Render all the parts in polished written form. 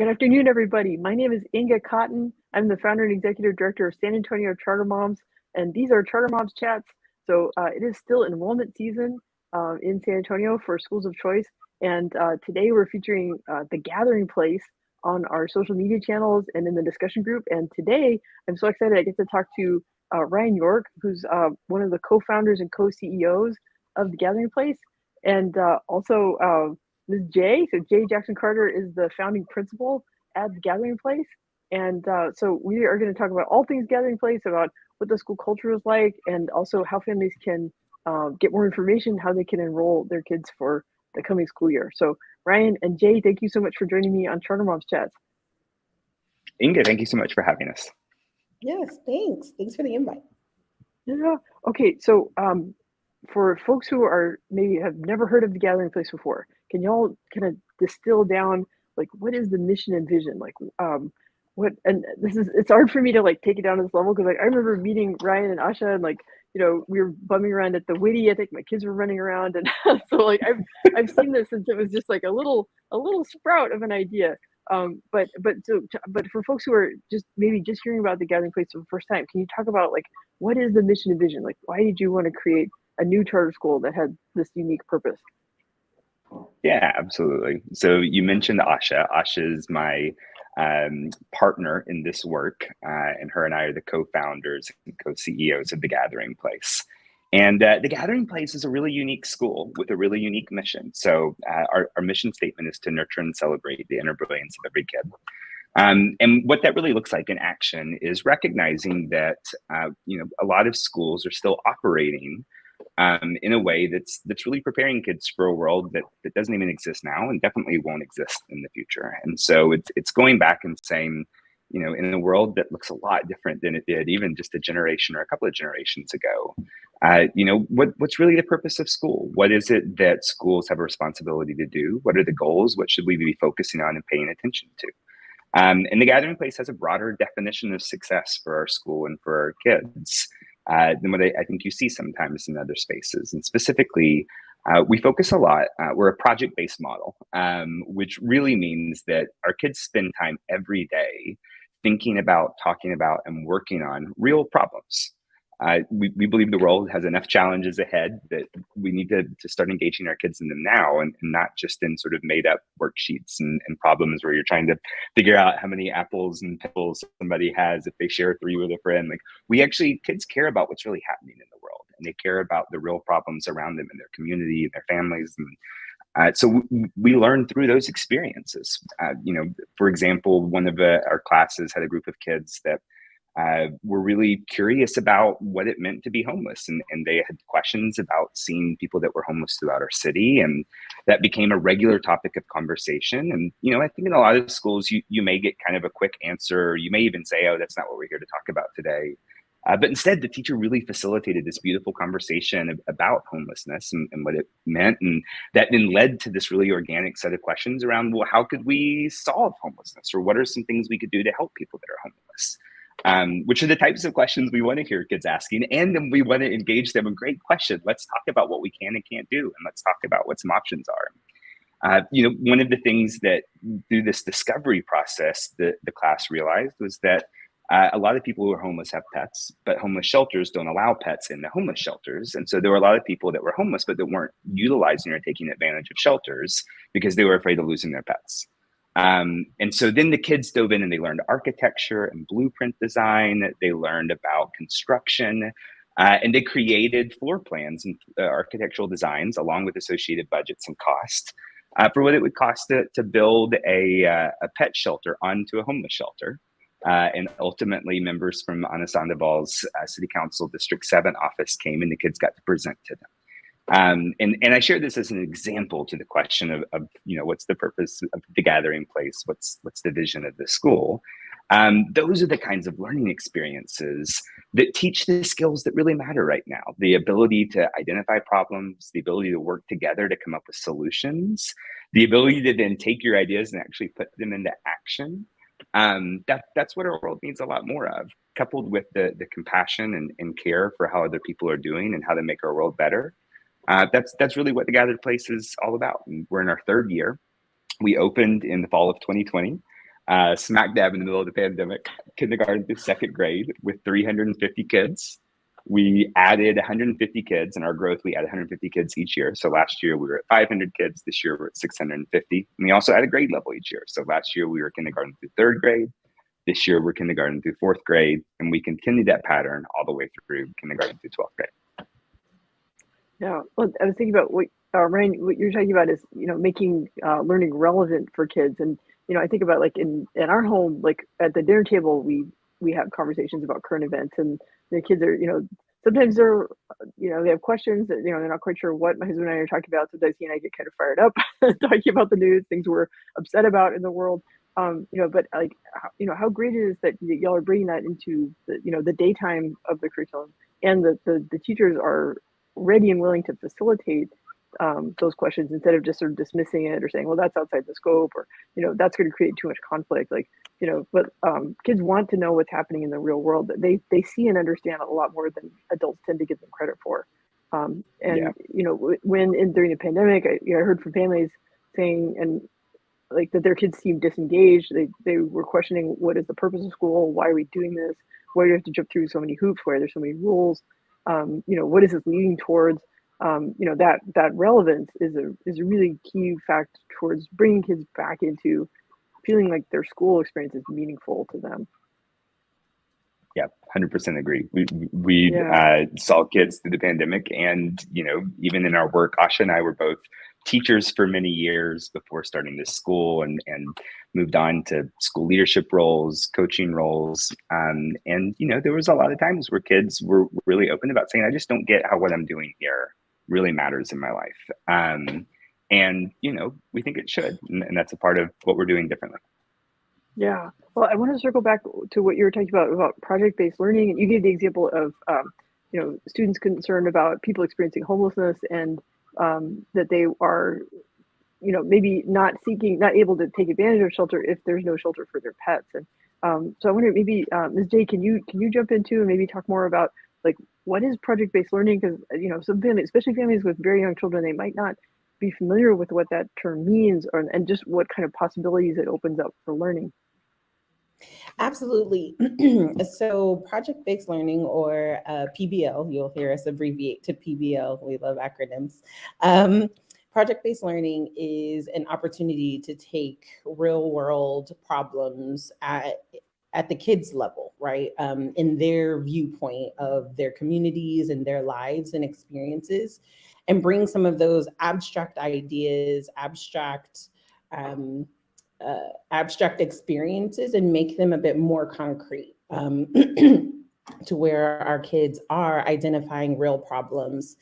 Good afternoon, everybody. My name is Inga Cotton. I'm the founder and executive director of San Antonio Charter Moms, and these are Charter Moms Chats. So it is still enrollment season in San Antonio for schools of choice, and today we're featuring the Gathering Place on our social media channels and in the discussion group. And today I'm so excited I get to talk to Ryan York, who's one of the co-founders and co-CEOs of the Gathering Place, and also Ms. Jay. So Jay Jackson Carter is the founding principal at the Gathering Place. And so we are going to talk about all things Gathering Place, about what the school culture is like, and also how families can get more information, how they can enroll their kids for the coming school year. So Ryan and Jay, thank you so much for joining me on Charter Moms Chats. Inga, thank you so much for having us. Yes, thanks. Thanks for the invite. Yeah. Okay. So for folks who are maybe have never heard of the Gathering Place before, can y'all kind of distill down like what is the mission and vision? Like what, and this is, it's hard for me to like take it down to this level because like I remember meeting Ryan and Asha and like, you know, we were bumming around at the Witty. I think my kids were running around, and so like I've seen this since it was just like a little sprout of an idea. But for folks who are just maybe just hearing about the Gathering Place for the first time, can you talk about like what is the mission and vision? Like why did you want to create a new charter school that had this unique purpose? Yeah, absolutely. So you mentioned Asha. Asha is my partner in this work, and her and I are the co-founders and co-CEOs of the Gathering Place. And the Gathering Place is a really unique school with a really unique mission. So our mission statement is to nurture and celebrate the inner brilliance of every kid. And what that really looks like in action is recognizing that a lot of schools are still operating in a way that's really preparing kids for a world that doesn't even exist now and definitely won't exist in the future. And so it's going back and saying, you know, in a world that looks a lot different than it did even just a generation or a couple of generations ago, what's really the purpose of school? What is it that schools have a responsibility to do? What are the goals? What should we be focusing on and paying attention to? And the Gathering Place has a broader definition of success for our school and for our kids than what I think you see sometimes in other spaces. And specifically, we focus a lot, we're a project-based model, which really means that our kids spend time every day thinking about, talking about, and working on real problems. We believe the world has enough challenges ahead that we need to start engaging our kids in them now and not just in sort of made up worksheets and problems where you're trying to figure out how many apples and pickles somebody has if they share 3 with a friend. Like kids care about what's really happening in the world, and they care about the real problems around them in their community and their families. And so we learn through those experiences. For example, one of our classes had a group of kids that were really curious about what it meant to be homeless. And they had questions about seeing people that were homeless throughout our city. And that became a regular topic of conversation. And, I think in a lot of schools, you may get kind of a quick answer. You may even say, oh, that's not what we're here to talk about today. But instead, the teacher really facilitated this beautiful conversation about homelessness and what it meant. And that then led to this really organic set of questions around, well, how could we solve homelessness? Or what are some things we could do to help people that are homeless? Which are the types of questions we want to hear kids asking. And then we want to engage them in great question. Let's talk about what we can and can't do. And let's talk about what some options are. One of the things that through this discovery process that the class realized was that a lot of people who are homeless have pets, but homeless shelters don't allow pets in the homeless shelters. And so there were a lot of people that were homeless, but that weren't utilizing or taking advantage of shelters because they were afraid of losing their pets. And so then the kids dove in and they learned architecture and blueprint design. They learned about construction, and they created floor plans and architectural designs along with associated budgets and costs for what it would cost to build a pet shelter onto a homeless shelter. And ultimately members from Ana Sandoval's City Council District 7 office came and the kids got to present to them. And I share this as an example to the question of what's the purpose of the Gathering Place? What's the vision of the school? Those are the kinds of learning experiences that teach the skills that really matter right now. The ability to identify problems, the ability to work together to come up with solutions, the ability to then take your ideas and actually put them into action. That's what our world needs a lot more of, coupled with the compassion and care for how other people are doing and how to make our world better. That's really what the Gathered Place is all about. And we're in our 3rd year. We opened in the fall of 2020. smack dab in the middle of the pandemic, kindergarten through second grade with 350 kids. We added 150 kids. In our growth, we added 150 kids each year. So last year we were at 500 kids. This year we're at 650. And we also added grade level each year. So last year we were kindergarten through third grade. This year we're kindergarten through fourth grade. And we continue that pattern all the way through kindergarten through 12th grade. Yeah, well, I was thinking about what Ryan, what you're talking about is, making learning relevant for kids. And, I think about like in our home, like at the dinner table, we have conversations about current events, and the kids are, sometimes they're, they have questions that, they're not quite sure what my husband and I are talking about. Sometimes he and I get kind of fired up talking about the news, things we're upset about in the world. But like, how great it is that y'all are bringing that into the daytime of the curriculum, and the teachers are ready and willing to facilitate those questions instead of just sort of dismissing it or saying, well, that's outside the scope, or that's going to create too much conflict. Like, but kids want to know what's happening in the real world, that they see and understand a lot more than adults tend to give them credit for. When during the pandemic, I heard from families saying, and like, that their kids seemed disengaged. They were questioning, what is the purpose of school? Why are we doing this? Why do we have to jump through so many hoops? Why are there so many rules? What is this leading towards? That relevance is a really key fact towards bringing kids back into feeling like their school experience is meaningful to them. Yeah, 100% agree. We saw kids through the pandemic, and even in our work, Asha and I were both teachers for many years before starting this school, and moved on to school leadership roles, coaching roles, and there was a lot of times where kids were really open about saying, I just don't get how what I'm doing here really matters in my life. And we think it should, and that's a part of what we're doing differently. Yeah. Well, I want to circle back to what you were talking about project-based learning, and you gave the example of students concerned about people experiencing homelessness, and that they are maybe not able to take advantage of shelter if there's no shelter for their pets. And so I wonder, maybe Ms. J, can you jump into and maybe talk more about, like, what is project-based learning? Because some families, especially families with very young children, they might not be familiar with what that term means, and just what kind of possibilities it opens up for learning. Absolutely. So project-based learning, or PBL, you'll hear us abbreviate to PBL. We love acronyms. Project-based learning is an opportunity to take real-world problems at the kids' level, right? In their viewpoint of their communities and their lives and experiences, and bring some of those abstract ideas, abstract experiences, and make them a bit more concrete, to where our kids are identifying real problems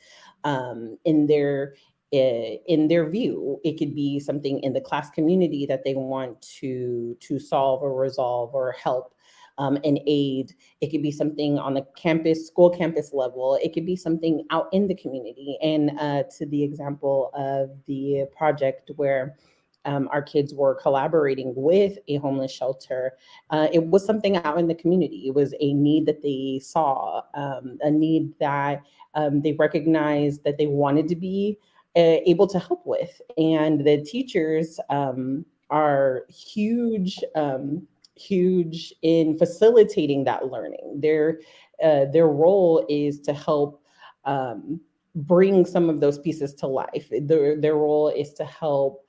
in their view. It could be something in the class community that they want to solve or resolve or help and aid. It could be something on the school campus level. It could be something out in the community. And to the example of the project where our kids were collaborating with a homeless shelter, it was something out in the community. It was a need that they saw, a need that they recognized that they wanted to be able to help with. And the teachers are huge in facilitating that learning. Their role is to help bring some of those pieces to life. Their role is to help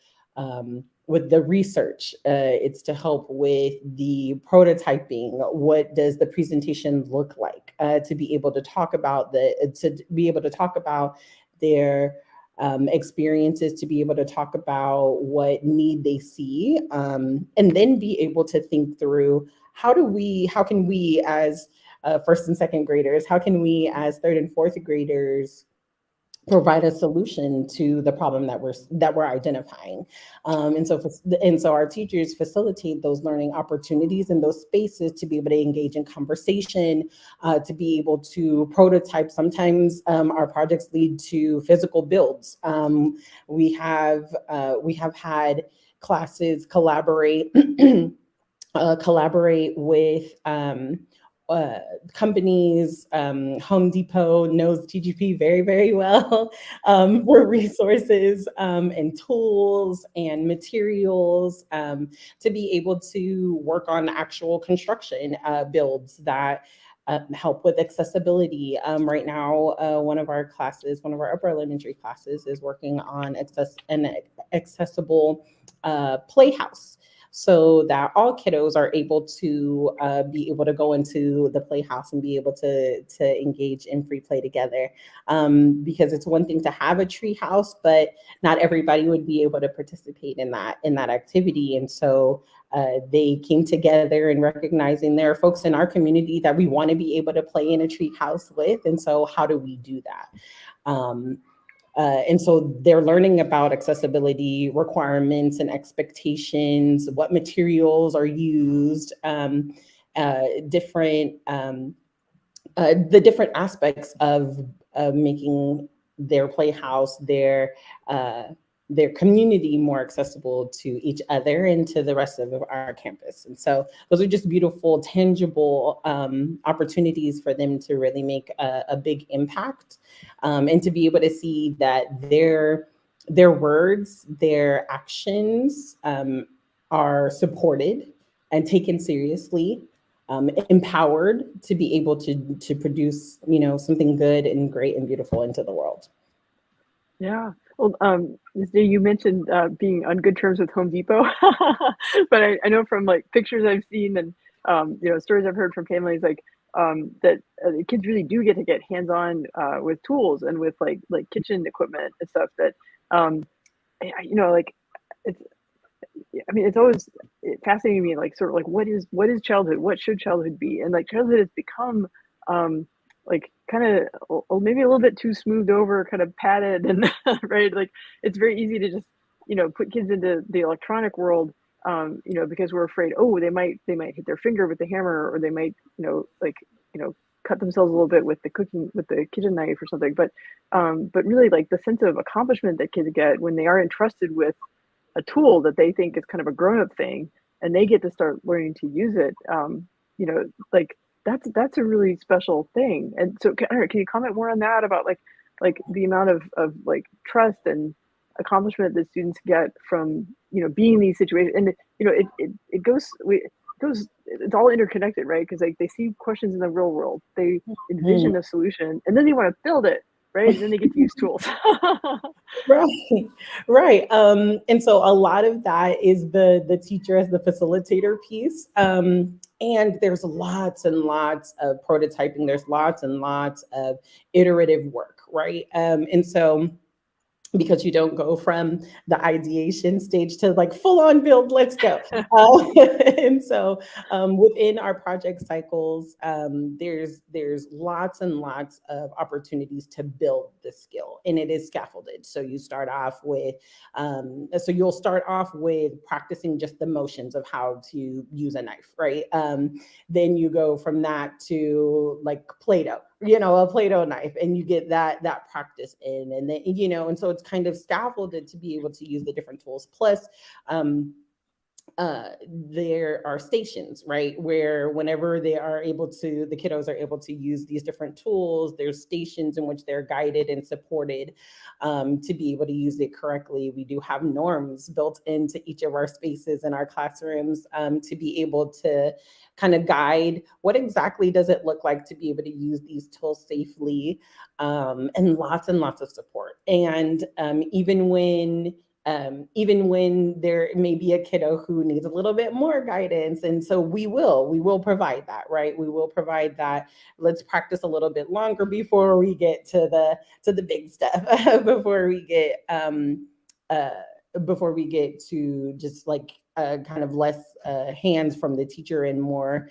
with the research. It's to help with the prototyping. What does the presentation look like? To be able to talk about their experiences, to be able to talk about what need they see, and then be able to think through, how can we as first and second graders, how can we as third and fourth graders provide a solution to the problem that we're identifying. And so our teachers facilitate those learning opportunities and those spaces to be able to engage in conversation, to be able to prototype. Sometimes our projects lead to physical builds. We have had classes collaborate with companies. Home Depot knows TGP very, very well, for resources and tools and materials, to be able to work on actual construction builds that help with accessibility. Right now, one of our upper elementary classes is working on an accessible playhouse, so that all kiddos are able to be able to go into the playhouse and be able to engage in free play together. Because it's one thing to have a tree house, but not everybody would be able to participate in that activity. And so they came together and recognizing there are folks in our community that we want to be able to play in a tree house with. And so how do we do that? And so they're learning about accessibility requirements and expectations, what materials are used, the different aspects of making their playhouse, their community more accessible to each other and to the rest of our campus. And so those are just beautiful, tangible opportunities for them to really make a big impact, and to be able to see that their words, their actions are supported and taken seriously, empowered to be able to produce, something good and great and beautiful into the world. Yeah. Well, you mentioned being on good terms with Home Depot, but I know from like pictures I've seen and stories I've heard from families like that the kids really do get to get hands-on with tools and with like kitchen equipment and stuff that like it's. I mean, it's always fascinating to me, like sort of like what is childhood? What should childhood be? And like childhood has become like kind of maybe a little bit too smoothed over, kind of padded, and right, like it's very easy to just put kids into the electronic world, because we're afraid, oh, they might hit their finger with the hammer, or they might cut themselves a little bit with the kitchen knife or something. But really, like the sense of accomplishment that kids get when they are entrusted with a tool that they think is kind of a grown-up thing, and they get to start learning to use it, like that's a really special thing. And so can you comment more on that, about like the amount of like trust and accomplishment that students get from being in these situations? And it goes it's all interconnected, right? Because like they see questions in the real world, they envision a solution, and then they want to build it, right? And then they get to use tools. Right. And so a lot of that is the teacher as the facilitator piece. And there's lots and lots of prototyping. There's lots and lots of iterative work, right? And so because you don't go from the ideation stage to like full on build, let's go. And so within our project cycles, there's lots and lots of opportunities to build the skill, and it is scaffolded. So you start off with, you'll start off with practicing just the motions of how to use a knife, right? Then you go from that to like Play-Doh, a Play-Doh knife, and you get that practice in, and then, and so it's kind of scaffolded to be able to use the different tools. Plus, there are stations, right, where whenever the kiddos are able to use these different tools, there's stations in which they're guided and supported to be able to use it correctly. We do have norms built into each of our spaces in our classrooms to be able to kind of guide what exactly does it look like to be able to use these tools safely, and lots of support. And even when there may be a kiddo who needs a little bit more guidance, and so we will provide that, right? We will provide that. Let's practice a little bit longer before we get to the big stuff, before we get to just like kind of less hands from the teacher and more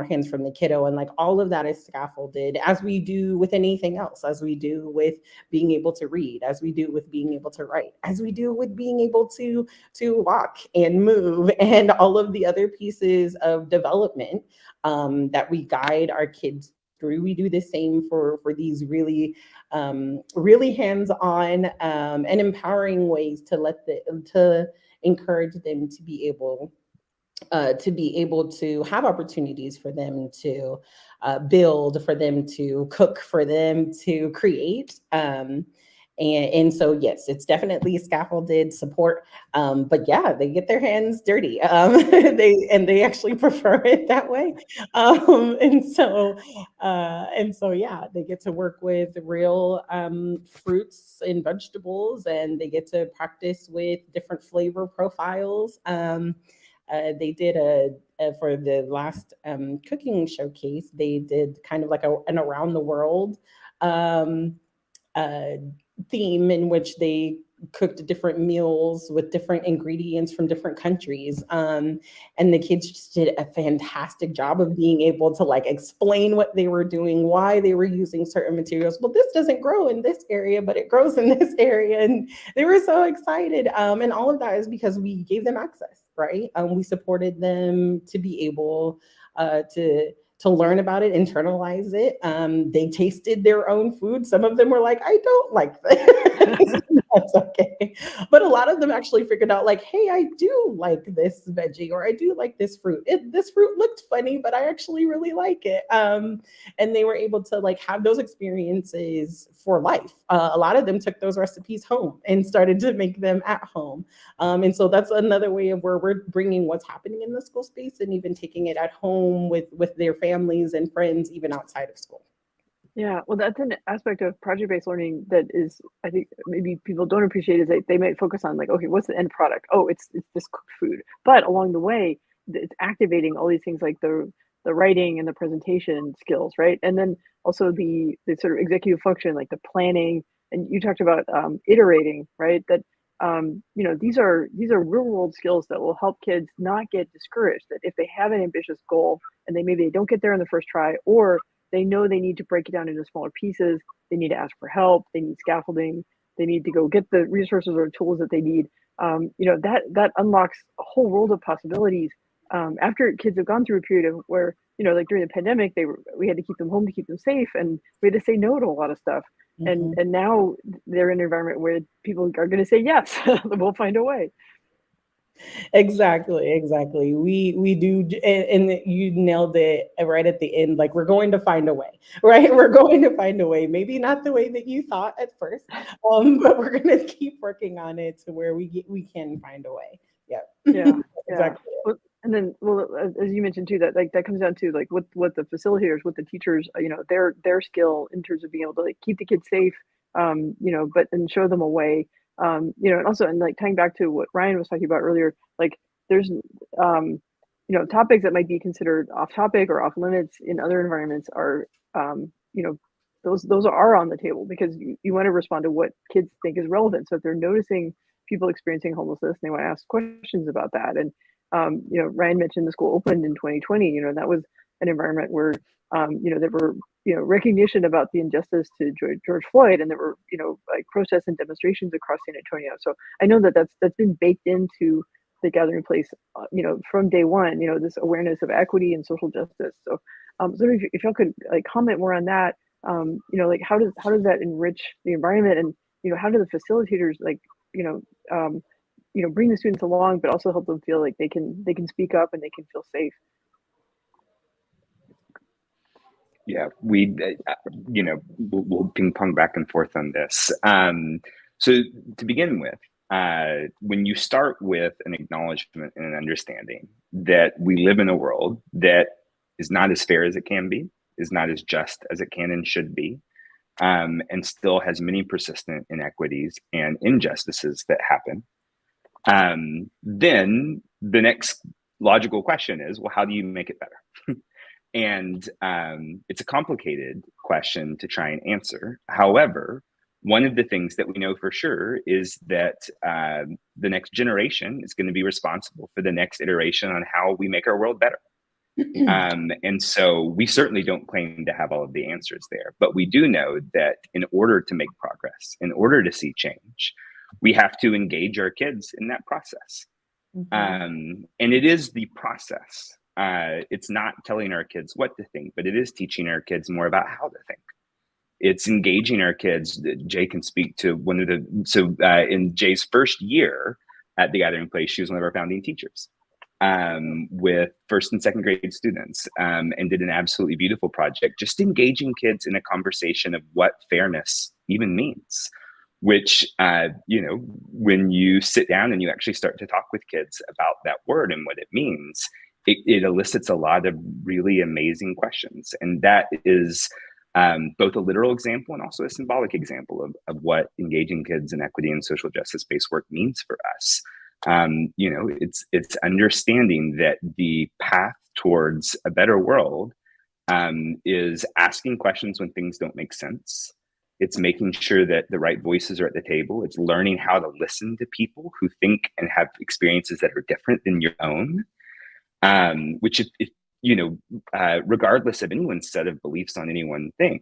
hands from the kiddo. And like all of that is scaffolded, as we do with anything else, as we do with being able to read, as we do with being able to write, as we do with being able to walk and move, and all of the other pieces of development that we guide our kids through. We do the same for these really hands-on and empowering ways to encourage them to be able to be able to have opportunities for them to build, for them to cook, for them to create. And so, yes, it's definitely scaffolded support. But yeah, they get their hands dirty. They actually prefer it that way. And so, yeah, they get to work with real fruits and vegetables, and they get to practice with different flavor profiles. They did for the last cooking showcase. They did kind of like an around the world um, uh, theme in which they cooked different meals with different ingredients from different countries. And the kids just did a fantastic job of being able to like explain what they were doing, why they were using certain materials. Well, this doesn't grow in this area, but it grows in this area. And they were so excited. And all of that is because we gave them access, right? We supported them to be able to learn about it, internalize it. They tasted their own food. Some of them were like, I don't like this. That's okay. But a lot of them actually figured out, like, hey, I do like this veggie, or I do like this fruit. This fruit looked funny, but I actually really like it. And they were able to like have those experiences for life. A lot of them took those recipes home and started to make them at home. And so that's another way of where we're bringing what's happening in the school space and even taking it at home with their families and friends, even outside of school. Yeah, well, that's an aspect of project-based learning that is, I think, maybe people don't appreciate is that they might focus on like, okay, what's the end product? Oh, it's this cooked food. But along the way, it's activating all these things like the writing and the presentation skills, right? And then also the sort of executive function, like the planning. And you talked about iterating, right? That these are real world skills that will help kids not get discouraged. That if they have an ambitious goal and maybe they don't get there in the first try, or they know they need to break it down into smaller pieces. They need to ask for help. They need scaffolding. They need to go get the resources or tools that they need. That unlocks a whole world of possibilities. After kids have gone through a period of where, like during the pandemic, we had to keep them home to keep them safe, and we had to say no to a lot of stuff. Mm-hmm. And now they're in an environment where people are going to say yes. We'll find a way. Exactly. We do, and you nailed it right at the end. Like, we're going to find a way, right? We're going to find a way. Maybe not the way that you thought at first, but we're going to keep working on it to where we can find a way. Yeah. Exactly. Well, and then, as you mentioned too, that like that comes down to like what the facilitators, what the teachers, their skill in terms of being able to like keep the kids safe, but and show them a way, and also and like tying back to what Ryan was talking about earlier, like there's topics that might be considered off topic or off limits in other environments are those are on the table because you want to respond to what kids think is relevant. So if they're noticing people experiencing homelessness, they want to ask questions about that. And Ryan mentioned the school opened in 2020. That was an environment where there were recognition about the injustice to George Floyd, and there were like protests and demonstrations across San Antonio. So I know that that's been baked into the gathering place, from day one. This awareness of equity and social justice. So if y'all could like comment more on that, like how does that enrich the environment, and how do the facilitators like bring the students along, but also help them feel like they can speak up and they can feel safe. Yeah, we'll ping pong back and forth on this. So to begin with, when you start with an acknowledgement and an understanding that we live in a world that is not as fair as it can be, is not as just as it can and should be, and still has many persistent inequities and injustices that happen, then the next logical question is, well, how do you make it better? And it's a complicated question to try and answer. However, one of the things that we know for sure is that the next generation is going to be responsible for the next iteration on how we make our world better. And so we certainly don't claim to have all of the answers there, but we do know that in order to make progress, in order to see change, we have to engage our kids in that process. And it is the process. It's not telling our kids what to think, but it is teaching our kids more about how to think. It's engaging our kids. Jay can speak to in Jay's first year at the Gathering Place, she was one of our founding teachers. with first and second grade students, and did an absolutely beautiful project, just engaging kids in a conversation of what fairness even means. Which, when you sit down and you actually start to talk with kids about that word and what it means, it elicits a lot of really amazing questions. And that is both a literal example and also a symbolic example of what engaging kids in equity and social justice-based work means for us. It's understanding that the path towards a better world is asking questions when things don't make sense. It's making sure that the right voices are at the table. It's learning how to listen to people who think and have experiences that are different than your own. Which, regardless of anyone's set of beliefs on any one thing,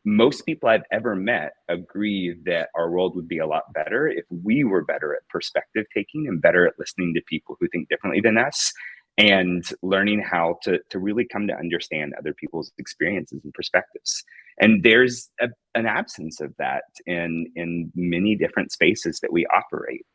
most people I've ever met agree that our world would be a lot better if we were better at perspective taking and better at listening to people who think differently than us, and learning how to really come to understand other people's experiences and perspectives. And there's an absence of that in many different spaces that we operate.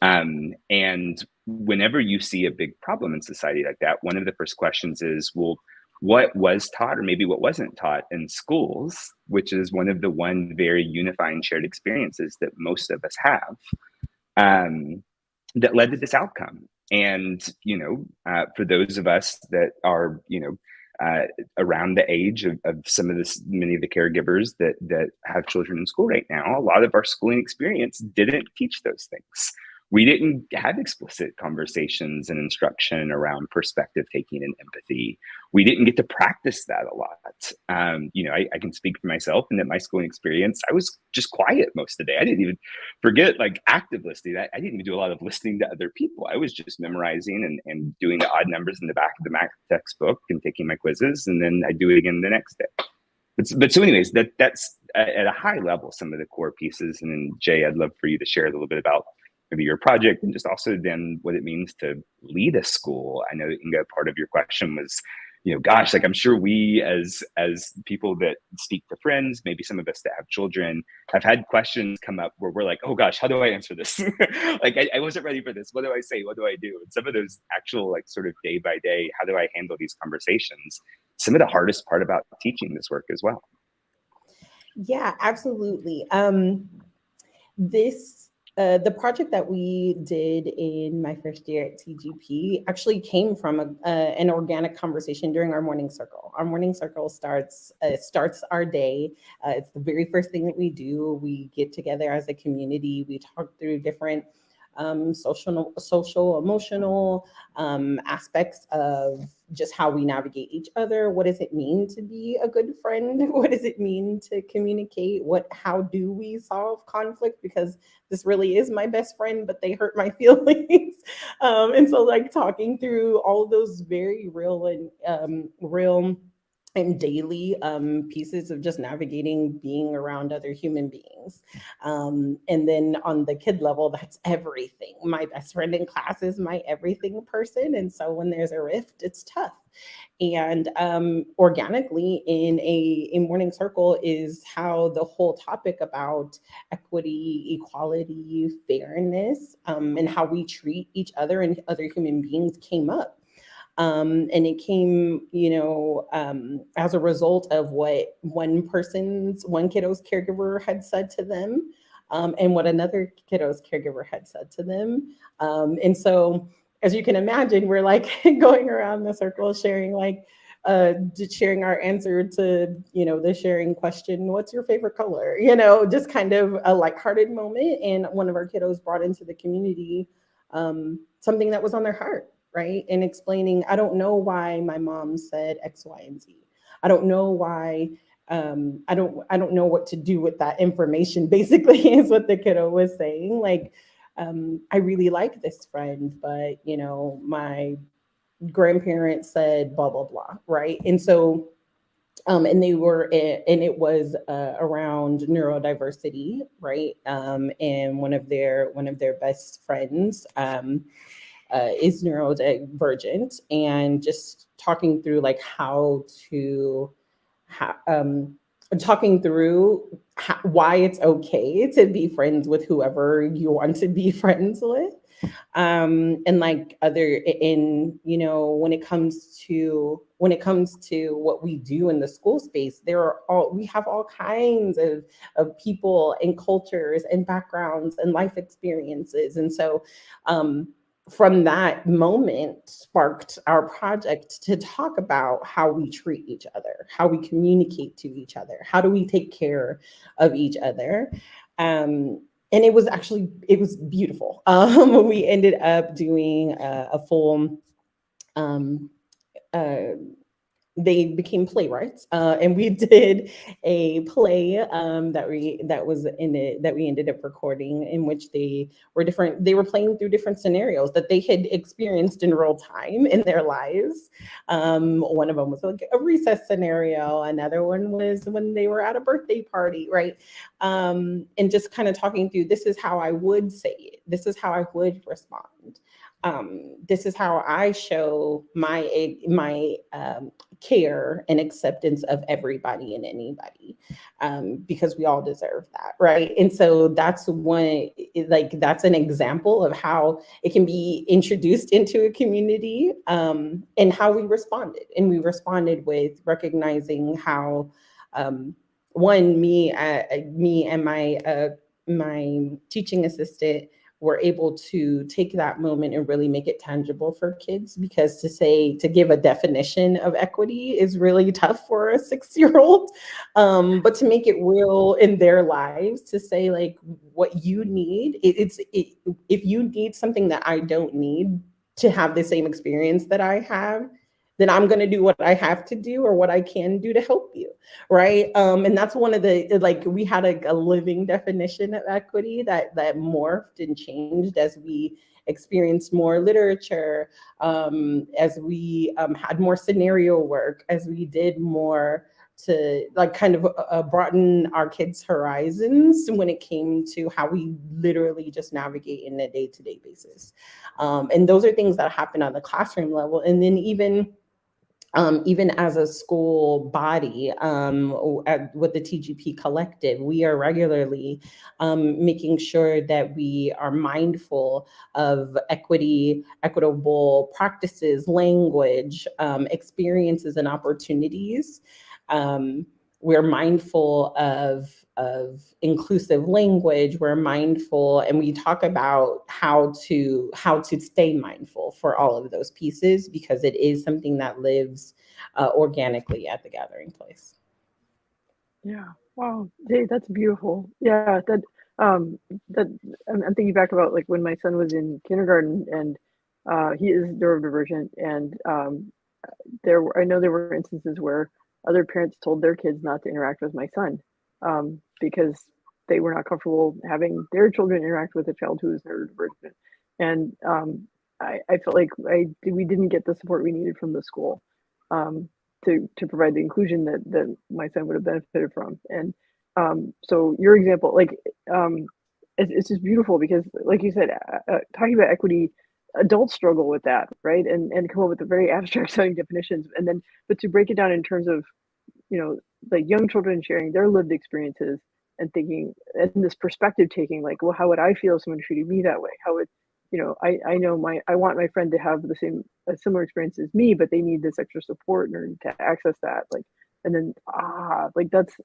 And whenever you see a big problem in society like that, one of the first questions is, well, what was taught, or maybe what wasn't taught in schools, which is one of the very unifying shared experiences that most of us have, that led to this outcome. And, for those of us that are, around the age of many of the caregivers that have children in school right now, a lot of our schooling experience didn't teach those things. We didn't have explicit conversations and instruction around perspective taking and empathy. We didn't get to practice that a lot. I can speak for myself, and that my schooling experience, I was just quiet most of the day. I didn't even forget active listening. I didn't even do a lot of listening to other people. I was just memorizing and doing the odd numbers in the back of the math textbook and taking my quizzes, and then I do it again the next day. But so anyways, that's at a high level some of the core pieces. And then Jay, I'd love for you to share a little bit about maybe your project, and just also then what it means to lead a school. I know, Inga, part of your question was, gosh, I'm sure we as people that speak to friends, maybe some of us that have children, have had questions come up where we're like, oh gosh, how do I answer this? I wasn't ready for this. What do I say? What do I do? And some of those actual sort of day by day, how do I handle these conversations? Some of the hardest part about teaching this work as well. Yeah, absolutely. The project that we did in my first year at TGP actually came from an organic conversation during our morning circle. Our morning circle starts our day. It's the very first thing that we do. We get together as a community. We talk through different social, emotional aspects of just how we navigate each other. What does it mean to be a good friend? What does it mean to communicate? How do we solve conflict? Because this really is my best friend, but they hurt my feelings. And so talking through all of those very real and daily pieces of just navigating being around other human beings. And then on the kid level, that's everything. My best friend in class is my everything person. And so when there's a rift, it's tough. And organically in a morning circle is how the whole topic about equity, equality, fairness, and how we treat each other and other human beings came up. And it came, as a result of what one kiddo's caregiver had said to them, and what another kiddo's caregiver had said to them. And so, as you can imagine, we're going around the circle, sharing sharing our answer to, the sharing question, what's your favorite color? Just kind of a lighthearted moment. And one of our kiddos brought into the community something that was on their heart. Right. And explaining, I don't know why my mom said X, Y, and Z. I don't know why. I don't know what to do with that information, basically, is what the kiddo was saying. I really like this friend, but, my grandparents said blah, blah, blah. Right. And so, and it was around neurodiversity. Right. And one of their best friends, is neurodivergent, and just talking through why it's okay to be friends with whoever you want to be friends with. And like other in, you know, when it comes to what we do in the school space, we have all kinds of people and cultures and backgrounds and life experiences. And so from that moment sparked our project to talk about how we treat each other, how we communicate to each other, how do we take care of each other. And it was beautiful. We ended up doing a full uh, they became playwrights, and we did a play that we ended up recording, in which they were playing through different scenarios that they had experienced in real time in their lives. One of them was like a recess scenario, another one was when they were at a birthday party, right? And just kind of talking through, this is how I would say it, this is how I would respond, this is how I show my care and acceptance of everybody and anybody, because we all deserve that, right? And so that's that's an example of how it can be introduced into a community, and how we responded. And we responded with recognizing how, me and my teaching assistant were able to take that moment and really make it tangible for kids, because to give a definition of equity is really tough for a 6-year-old, but to make it real in their lives, to say like what you need, if you need something that I don't need to have the same experience that I have, then I'm going to do what I have to do or what I can do to help you, right? And that's one of the, like, we had a living definition of equity that morphed and changed as we experienced more literature, as we had more scenario work, as we did more to like kind of broaden our kids' horizons when it came to how we literally just navigate in a day-to-day basis. And those are things that happen on the classroom level. And then even as a school body, with the TGP Collective, we are regularly making sure that we are mindful of equitable practices, language, experiences, and opportunities. Um, we're mindful of inclusive language. We're mindful, and we talk about how to stay mindful for all of those pieces, because it is something that lives organically at the gathering place. Yeah. Wow. Hey, that's beautiful. Yeah. That I'm thinking back about like when my son was in kindergarten, and he is neurodivergent, and I know there were instances where other parents told their kids not to interact with my son, because they were not comfortable having their children interact with a child who is neurodivergent. And I felt like we didn't get the support we needed from the school, um, to provide the inclusion that my son would have benefited from. And so your example, like, it's just beautiful, because like you said, talking about equity, adults struggle with that, right? And come up with a very abstract sounding definitions, and then but to break it down in terms of, like young children sharing their lived experiences and thinking, and this perspective taking, like, well, how would I feel if someone treated me that way? How would, I know I want my friend to have a similar experience as me, but they need this extra support in order to access that. Like, and then, like that's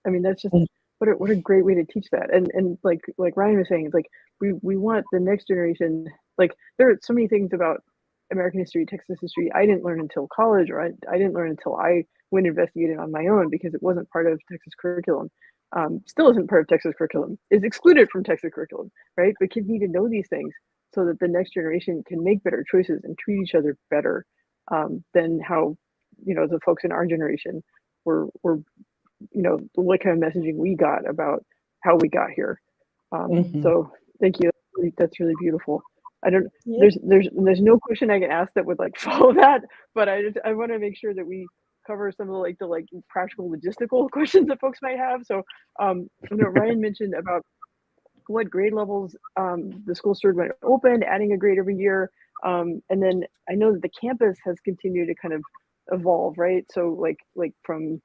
just what a great way to teach that. And like Ryan was saying, it's like we want the next generation. Like, there are so many things about American history, Texas history I didn't learn until college, or I didn't learn until I went investigating on my own, because it wasn't part of Texas curriculum. Still isn't part of Texas curriculum, is excluded from Texas curriculum, right? But kids need to know these things so that the next generation can make better choices and treat each other better, than how, the folks in our generation were, what kind of messaging we got about how we got here. So thank you. That's really beautiful. I don't. Yeah. There's no question I can ask that would like follow that, but I want to make sure that we cover some of the practical logistical questions that folks might have. So Ryan mentioned about what grade levels the school started when it opened, adding a grade every year, and then I know that the campus has continued to kind of evolve, right? So like from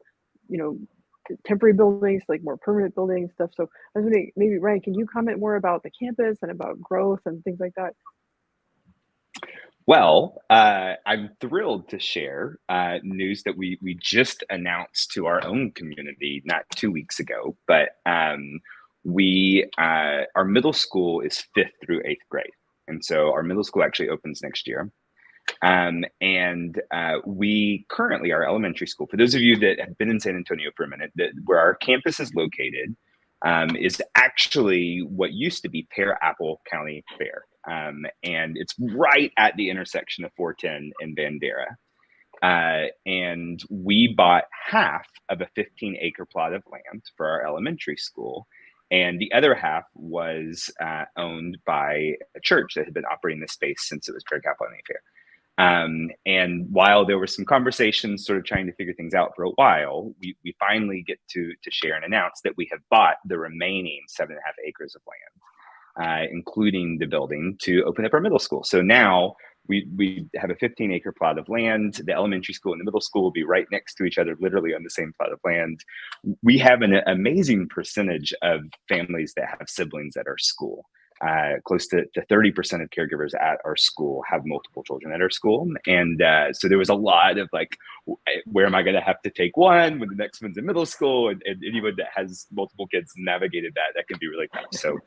temporary buildings, like more permanent buildings, stuff. So I was wondering, maybe Ryan, can you comment more about the campus and about growth and things like that? Well, I'm thrilled to share news that we just announced to our own community not 2 weeks ago. But we our middle school is 5th through 8th grade, and so our middle school actually opens next year. And we currently, our elementary school, for those of you that have been in San Antonio for a minute, where our campus is located, is actually what used to be Pear Apple County Fair. And it's right at the intersection of 410 and Bandera. And we bought half of a 15-acre plot of land for our elementary school. And the other half was owned by a church that had been operating the space since it was Pear Apple County Fair. And while there were some conversations sort of trying to figure things out for a while, we finally get to share and announce that we have bought the remaining 7.5 acres of land, including the building, to open up our middle school. So now we have a 15-acre plot of land. The elementary school and the middle school will be right next to each other, literally on the same plot of land. We have an amazing percentage of families that have siblings at our school. Close to 30% of caregivers at our school have multiple children at our school. And so there was a lot of like, where am I going to have to take one when the next one's in middle school? And anyone that has multiple kids navigated that can be really tough. So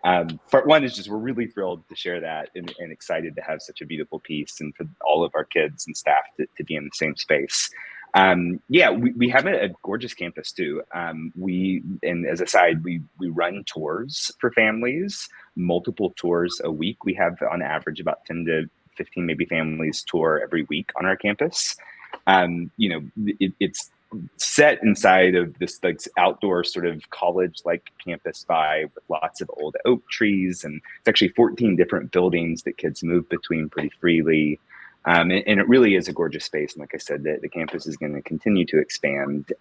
part one is just, we're really thrilled to share that and excited to have such a beautiful piece and for all of our kids and staff to be in the same space. We have a gorgeous campus too. And as a side, we run tours for families, multiple tours a week. We have on average about 10 to 15 maybe families tour every week on our campus. It's set inside of this like outdoor sort of college-like campus vibe with lots of old oak trees, and it's actually 14 different buildings that kids move between pretty freely. And it really is a gorgeous space. And like I said, the campus is going to continue to expand.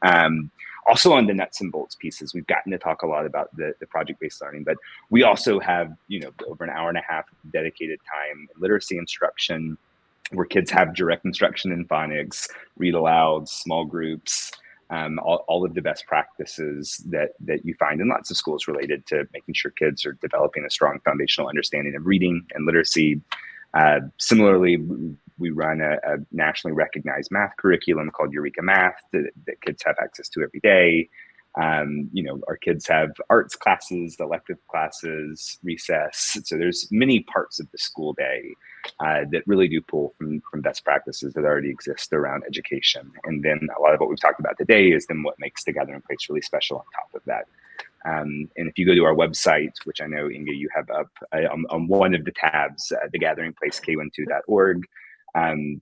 Also on the nuts and bolts pieces, we've gotten to talk a lot about the project-based learning, but we also have, over an hour and a half of dedicated time in literacy instruction, where kids have direct instruction in phonics, read aloud, small groups, all of the best practices that you find in lots of schools related to making sure kids are developing a strong foundational understanding of reading and literacy. Similarly, we run a nationally recognized math curriculum called Eureka Math that kids have access to every day. Our kids have arts classes, elective classes, recess. So there's many parts of the school day that really do pull from best practices that already exist around education. And then a lot of what we've talked about today is then what makes the Gathering Place really special on top of that. And if you go to our website, which I know, Inga, you have up on one of the tabs, thegatheringplaceK12.org,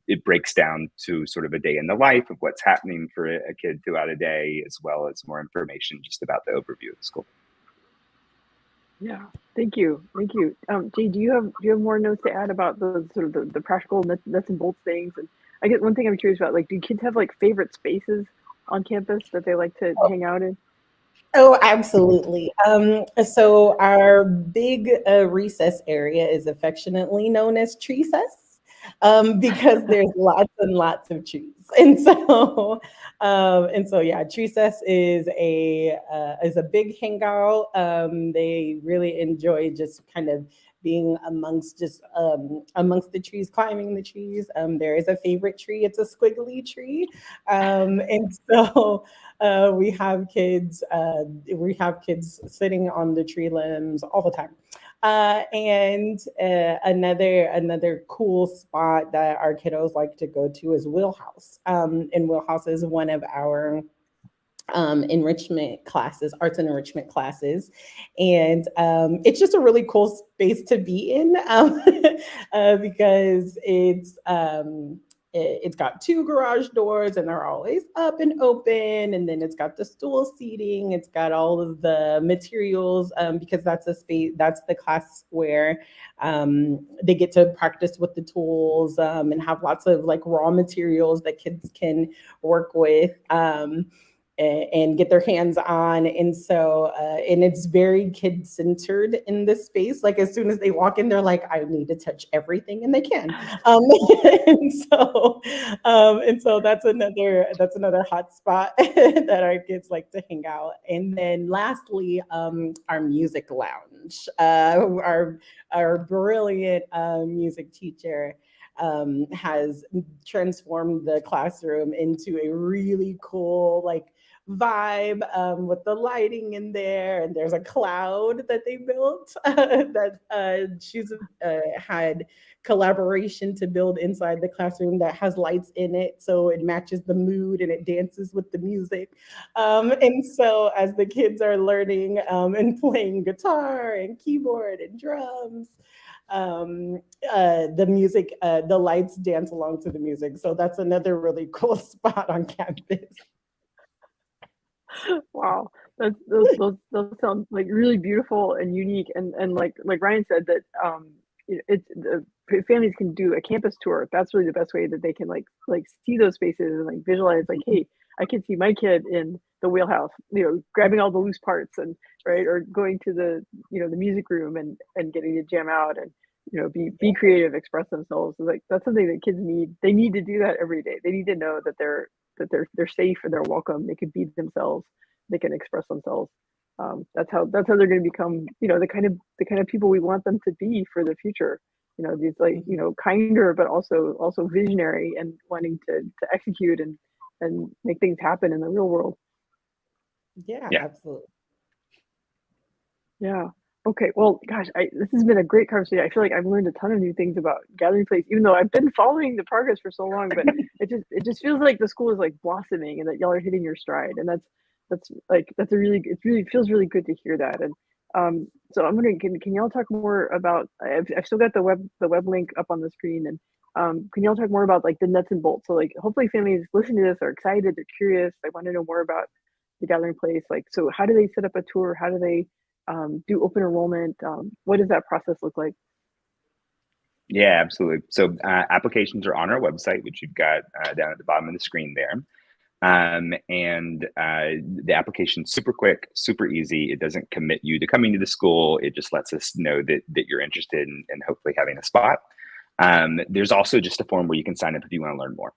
it breaks down to sort of a day in the life of what's happening for a kid throughout a day, as well as more information just about the overview of the school. Yeah, thank you. Jay, do you have more notes to add about the sort of the practical nuts and bolts things? And I guess one thing I'm curious about, like, do kids have like favorite spaces on campus that they like to hang out in? Oh, absolutely. So our big recess area is affectionately known as Treecess, because there's lots and lots of trees. And so yeah, Treecess is a big hangout. They really enjoy just kind of being amongst the trees, climbing the trees. There is a favorite tree. It's a squiggly tree. And so we have kids sitting on the tree limbs all the time. And another cool spot that our kiddos like to go to is Wheelhouse. And Wheelhouse is one of our enrichment classes, arts and enrichment classes. And it's just a really cool space to be in because it's got 2 garage doors and they're always up and open. And then it's got the stool seating. It's got all of the materials because that's the class where they get to practice with the tools and have lots of like raw materials that kids can work with. And get their hands on. And so, and it's very kid-centered in this space. Like as soon as they walk in, they're like, I need to touch everything, and they can. And so that's another hot spot that our kids like to hang out. And then lastly, our music lounge. Blanche, our brilliant music teacher, has transformed the classroom into a really cool like vibe, with the lighting in there, and there's a cloud that they built that she's had collaboration to build inside the classroom that has lights in it so it matches the mood and it dances with the music. And so as the kids are learning and playing guitar and keyboard and drums, um, the music, the lights dance along to the music. So that's another really cool spot on campus. Wow, those sound like really beautiful and unique, and like Ryan said that it's the families can do a campus tour. That's really the best way that they can like see those spaces and like visualize like, hey, I can see my kid in the wheelhouse, grabbing all the loose parts and right, or going to the the music room and getting to jam out and be creative, express themselves. Like that's something that kids need. They need to do that every day. They need to know that they're safe and they're welcome. They can be themselves. They can express themselves. That's how they're going to become the kind of people we want them to be for the future. These like kinder, but also visionary and wanting to execute and make things happen in the real world. Yeah, absolutely. Yeah. Okay. Well, gosh, this has been a great conversation. I feel like I've learned a ton of new things about Gathering Place, even though I've been following the progress for so long. But it just feels like the school is like blossoming, and that y'all are hitting your stride, and that's it really feels really good to hear that. And so I'm wondering, can y'all talk more about? I've still got the web link up on the screen, and can y'all talk more about like the nuts and bolts? So like, hopefully, families listening to this are excited, they're curious, they want to know more about the Gathering Place. Like, so how do they set up a tour? How do they do open enrollment? What does that process look like? Yeah, absolutely. So applications are on our website, which you've got down at the bottom of the screen there. And the application's super quick, super easy. It doesn't commit you to coming to the school. It just lets us know that you're interested in hopefully having a spot. There's also just a form where you can sign up if you want to learn more.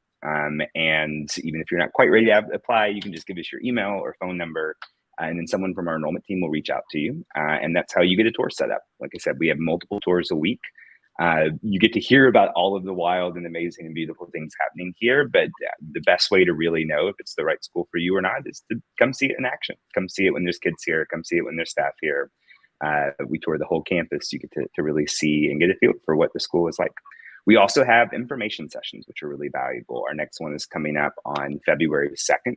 And even if you're not quite ready to apply, you can just give us your email or phone number, and then someone from our enrollment team will reach out to you. And that's how you get a tour set up. Like I said, we have multiple tours a week. You get to hear about all of the wild and amazing and beautiful things happening here. But the best way to really know if it's the right school for you or not is to come see it in action. Come see it when there's kids here. Come see it when there's staff here. We tour the whole campus. You get to really see and get a feel for what the school is like. We also have information sessions, which are really valuable. Our next one is coming up on February 2nd.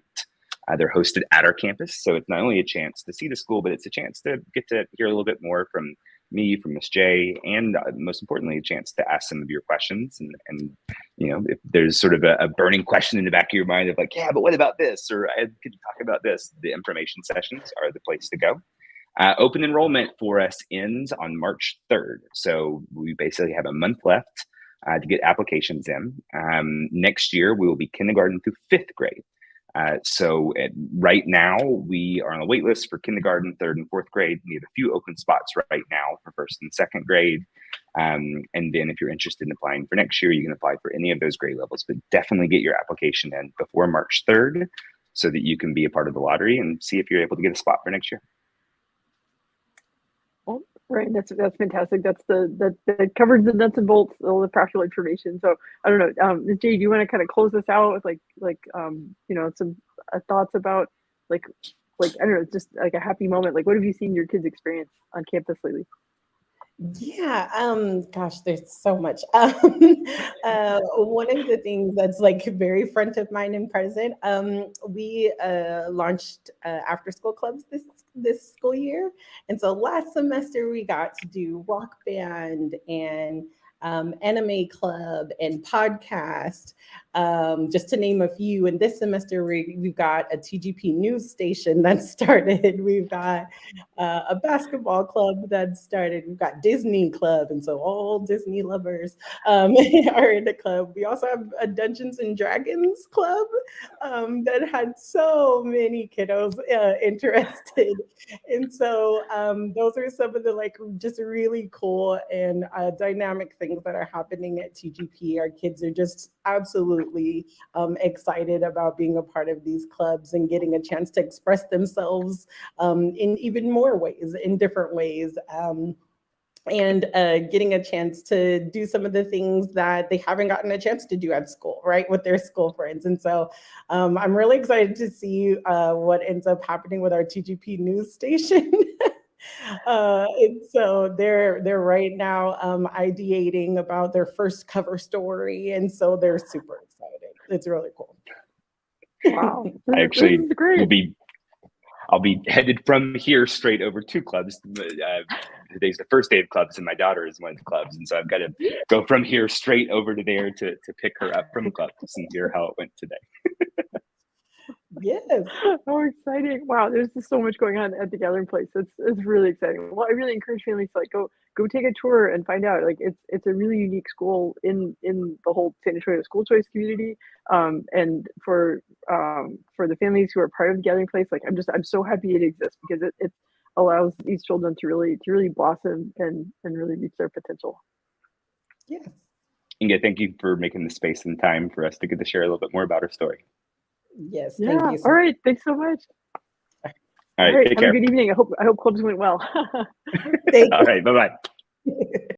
They're hosted at our campus. So it's not only a chance to see the school, but it's a chance to get to hear a little bit more from me, from Miss J, and most importantly, a chance to ask some of your questions. And if there's sort of a burning question in the back of your mind of like, yeah, but what about this? Or could you talk about this? The information sessions are the place to go. Open enrollment for us ends on March 3rd. So we basically have a month left to get applications in. Next year, we will be kindergarten through 5th grade. So right now, we are on a wait list for kindergarten, 3rd and 4th grade. We have a few open spots right now for 1st and 2nd grade. And then if you're interested in applying for next year, you can apply for any of those grade levels. But definitely get your application in before March 3rd so that you can be a part of the lottery and see if you're able to get a spot for next year. Oh, right, that's fantastic. That covers the nuts and bolts, all the practical information. So I don't know, Ms. J, do you want to kind of close this out with some thoughts about like I don't know, just like a happy moment. Like, what have you seen your kids experience on campus lately? Yeah, gosh, there's so much. One of the things that's like very front of mind and present, we launched after school clubs this school year. And so last semester we got to do rock band and anime club and podcast, just to name a few. And this semester we've got a TGP news station that started. We've got a basketball club that started. We've got Disney club, and so all Disney lovers are in the club. We also have a Dungeons and Dragons club that had so many kiddos interested. And so those are some of the like just really cool and dynamic things that are happening at TGP. Our kids are just absolutely absolutely excited about being a part of these clubs and getting a chance to express themselves in even more ways, in different ways. And getting a chance to do some of the things that they haven't gotten a chance to do at school, right, with their school friends. And so I'm really excited to see what ends up happening with our TGP news station. And so they're right now ideating about their first cover story, and so they're super excited. It's really cool. Wow, I actually this is great. I'll be headed from here straight over to clubs. Today's the first day of clubs, and my daughter is one of the clubs, and so I've got to go from here straight over to there to pick her up from clubs and hear how it went today. Yes. How exciting. Wow, there's just so much going on at the Gathering Place. It's really exciting. Well, I really encourage families to like go take a tour and find out. Like it's a really unique school in the whole San Antonio school choice community. And for the families who are part of the Gathering Place, like I'm so happy it exists because it allows these children to really blossom and really reach their potential. Yes. Inga, thank you for making the space and time for us to get to share a little bit more about our story. Yes. Yeah. Thank you so All right. Thanks so much. All right. Take Have care. a good evening. I hope clubs went well. Thank All right. Bye-bye. you.